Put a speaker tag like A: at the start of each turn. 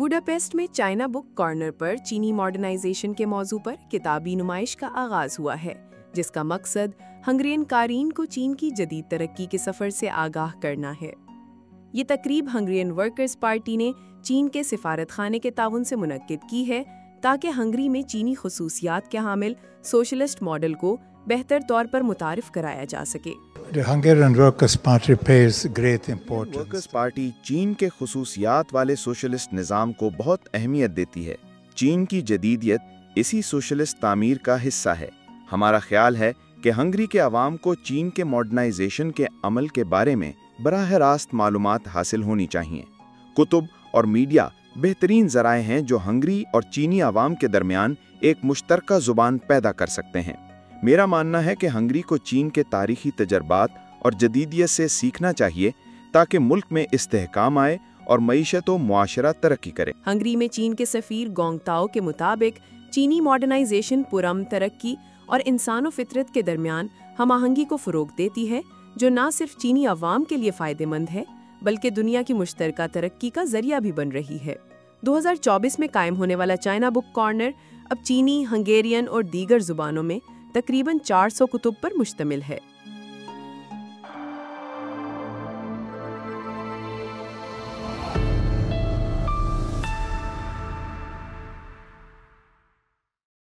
A: Budapest میں China book corner پر چینی modernisation کے موضوع پر کتابی نمائش کا آغاز ہوا ہے، جس کا مقصد ہنگرین قارئین کو چین کی جدید ترقی کے سفر سے آگاہ کرنا ہے۔ یہ تقریب ہنگرین ورکرز پارٹی نے چین کے سفارت خانے کے تعاون سے منعقد کی ہے تاکہ ہنگری میں چینی خصوصیات کے حامل سوشلسٹ ماڈل کو بہتر طور پر متعارف کرایا جا سکے۔
B: ورکرز پارٹی چین کے خصوصیات والے سوشلسٹ نظام کو بہت اہمیت دیتی ہے۔ چین کی جدیدیت اسی سوشلسٹ تعمیر کا حصہ ہے۔ ہمارا خیال ہے کہ ہنگری کے عوام کو چین کے ماڈرنائزیشن کے عمل کے بارے میں براہ راست معلومات حاصل ہونی چاہیے۔ کتب اور میڈیا بہترین ذرائع ہیں جو ہنگری اور چینی عوام کے درمیان ایک مشترکہ زبان پیدا کر سکتے ہیں۔ میرا ماننا ہے کہ ہنگری کو چین کے تاریخی تجربات اور جدیدیت سے سیکھنا چاہیے تاکہ ملک میں استحکام آئے اور معیشت و معاشرہ ترقی کرے۔
A: ہنگری میں چین کے سفیر گونگ تاؤ کے مطابق چینی ماڈرنائزیشن پرامن ترقی اور انسان و فطرت کے درمیان ہم آہنگی کو فروغ دیتی ہے، جو نہ صرف چینی عوام کے لیے فائدہ مند ہے بلکہ دنیا کی مشترکہ ترقی کا ذریعہ بھی بن رہی ہے۔ 2024 میں قائم ہونے والا چائنا بک کارنر اب چینی، ہنگیرین اور دیگر زبانوں میں تقریباً 400 کتب پر مشتمل ہے۔